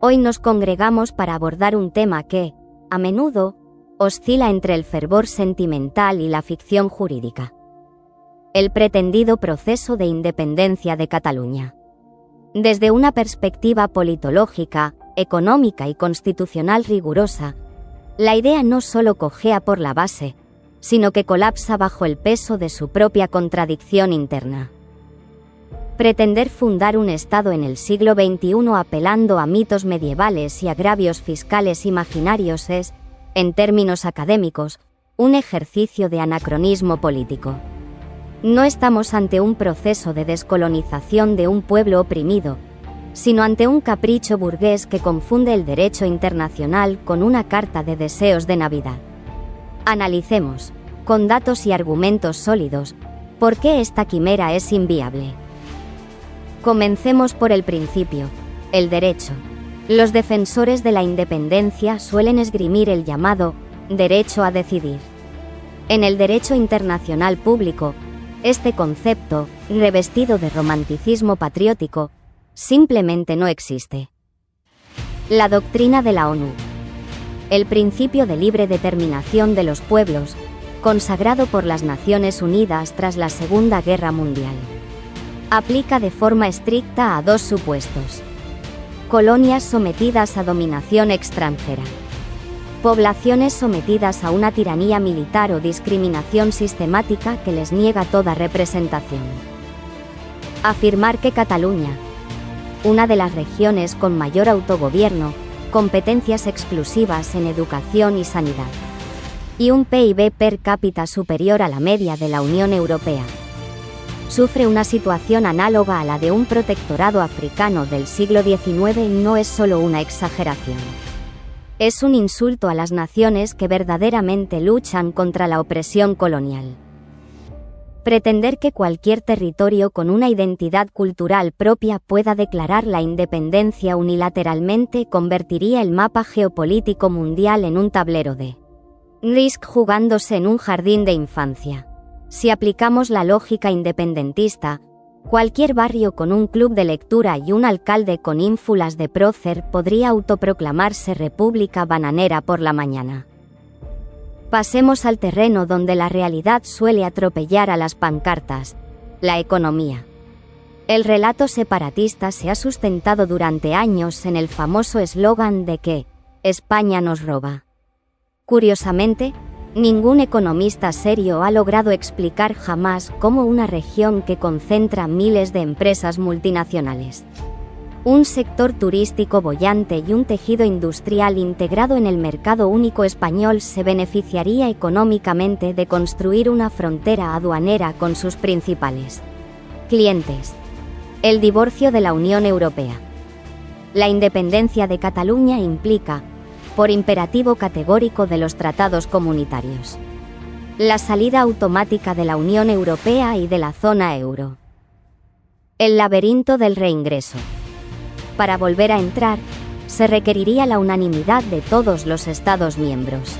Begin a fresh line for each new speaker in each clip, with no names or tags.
Hoy nos congregamos para abordar un tema que, a menudo, oscila entre el fervor sentimental y la ficción jurídica: el pretendido proceso de independencia de Cataluña. Desde una perspectiva politológica, económica y constitucional rigurosa, la idea no solo cojea por la base, sino que colapsa bajo el peso de su propia contradicción interna. Pretender fundar un Estado en el siglo XXI apelando a mitos medievales y agravios fiscales imaginarios es, en términos académicos, un ejercicio de anacronismo político. No estamos ante un proceso de descolonización de un pueblo oprimido, sino ante un capricho burgués que confunde el derecho internacional con una carta de deseos de Navidad. Analicemos, con datos y argumentos sólidos, por qué esta quimera es inviable. Comencemos por el principio, el derecho. Los defensores de la independencia suelen esgrimir el llamado derecho a decidir. En el derecho internacional público, este concepto, revestido de romanticismo patriótico, simplemente no existe. La doctrina de la ONU. El principio de libre determinación de los pueblos, consagrado por las Naciones Unidas tras la Segunda Guerra Mundial, aplica de forma estricta a dos supuestos: colonias sometidas a dominación extranjera, poblaciones sometidas a una tiranía militar o discriminación sistemática que les niega toda representación. Afirmar que Cataluña, una de las regiones con mayor autogobierno, competencias exclusivas en educación y sanidad, y un PIB per cápita superior a la media de la Unión Europea, sufre una situación análoga a la de un protectorado africano del siglo XIX no es solo una exageración. Es un insulto a las naciones que verdaderamente luchan contra la opresión colonial. Pretender que cualquier territorio con una identidad cultural propia pueda declarar la independencia unilateralmente convertiría el mapa geopolítico mundial en un tablero de Risk jugándose en un jardín de infancia. Si aplicamos la lógica independentista, cualquier barrio con un club de lectura y un alcalde con ínfulas de prócer podría autoproclamarse república bananera por la mañana. Pasemos al terreno donde la realidad suele atropellar a las pancartas: la economía. El relato separatista se ha sustentado durante años en el famoso eslogan de que España nos roba. Curiosamente, ningún economista serio ha logrado explicar jamás cómo una región que concentra miles de empresas multinacionales, un sector turístico boyante y un tejido industrial integrado en el mercado único español se beneficiaría económicamente de construir una frontera aduanera con sus principales clientes. El divorcio de la Unión Europea. La independencia de Cataluña implica, por imperativo categórico de los tratados comunitarios, la salida automática de la Unión Europea y de la zona euro. El laberinto del reingreso. Para volver a entrar, se requeriría la unanimidad de todos los Estados miembros.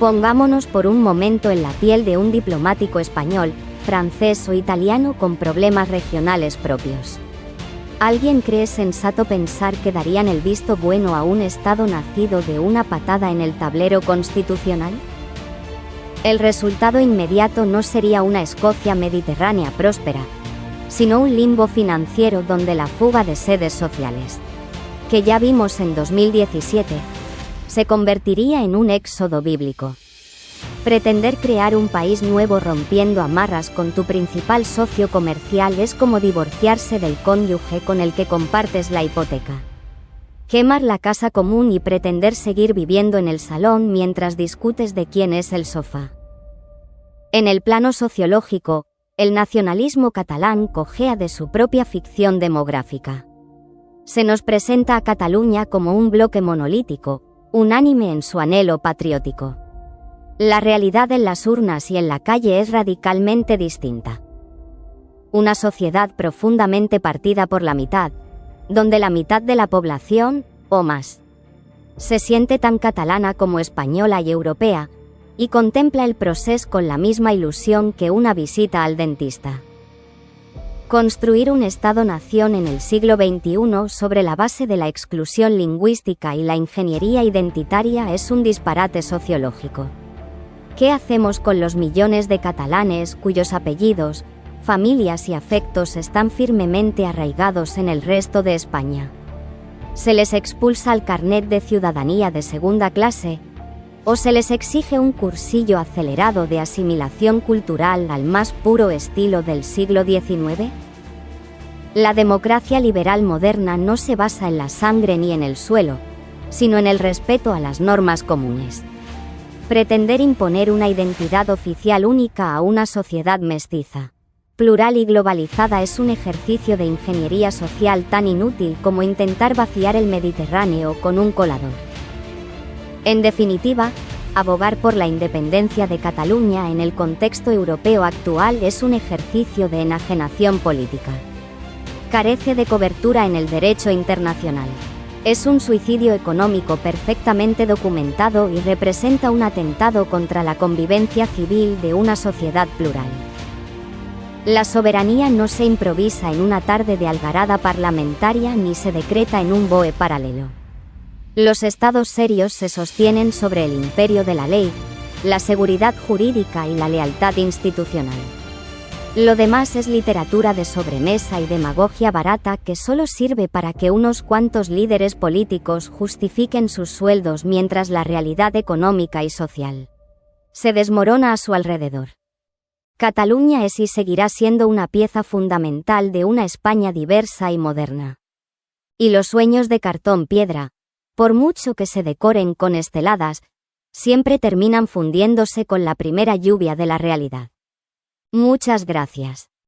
Pongámonos por un momento en la piel de un diplomático español, francés o italiano con problemas regionales propios. ¿Alguien cree sensato pensar que darían el visto bueno a un Estado nacido de una patada en el tablero constitucional? El resultado inmediato no sería una Escocia mediterránea próspera, sino un limbo financiero donde la fuga de sedes sociales, que ya vimos en 2017, se convertiría en un éxodo bíblico. Pretender crear un país nuevo rompiendo amarras con tu principal socio comercial es como divorciarse del cónyuge con el que compartes la hipoteca. Quemar la casa común y pretender seguir viviendo en el salón mientras discutes de quién es el sofá. En el plano sociológico, el nacionalismo catalán cojea de su propia ficción demográfica. Se nos presenta a Cataluña como un bloque monolítico, unánime en su anhelo patriótico. La realidad en las urnas y en la calle es radicalmente distinta. Una sociedad profundamente partida por la mitad, donde la mitad de la población, o más, se siente tan catalana como española y europea, y contempla el procés con la misma ilusión que una visita al dentista. Construir un Estado-nación en el siglo XXI sobre la base de la exclusión lingüística y la ingeniería identitaria es un disparate sociológico. ¿Qué hacemos con los millones de catalanes cuyos apellidos, familias y afectos están firmemente arraigados en el resto de España? ¿Se les expulsa el carnet de ciudadanía de segunda clase? ¿O se les exige un cursillo acelerado de asimilación cultural al más puro estilo del siglo XIX? La democracia liberal moderna no se basa en la sangre ni en el suelo, sino en el respeto a las normas comunes. Pretender imponer una identidad oficial única a una sociedad mestiza, plural y globalizada es un ejercicio de ingeniería social tan inútil como intentar vaciar el Mediterráneo con un colador. En definitiva, abogar por la independencia de Cataluña en el contexto europeo actual es un ejercicio de enajenación política. Carece de cobertura en el derecho internacional. Es un suicidio económico perfectamente documentado y representa un atentado contra la convivencia civil de una sociedad plural. La soberanía no se improvisa en una tarde de algarada parlamentaria ni se decreta en un BOE paralelo. Los estados serios se sostienen sobre el imperio de la ley, la seguridad jurídica y la lealtad institucional. Lo demás es literatura de sobremesa y demagogia barata que solo sirve para que unos cuantos líderes políticos justifiquen sus sueldos mientras la realidad económica y social se desmorona a su alrededor. Cataluña es y seguirá siendo una pieza fundamental de una España diversa y moderna. Y los sueños de cartón-piedra, por mucho que se decoren con esteladas, siempre terminan fundiéndose con la primera lluvia de la realidad. Muchas gracias.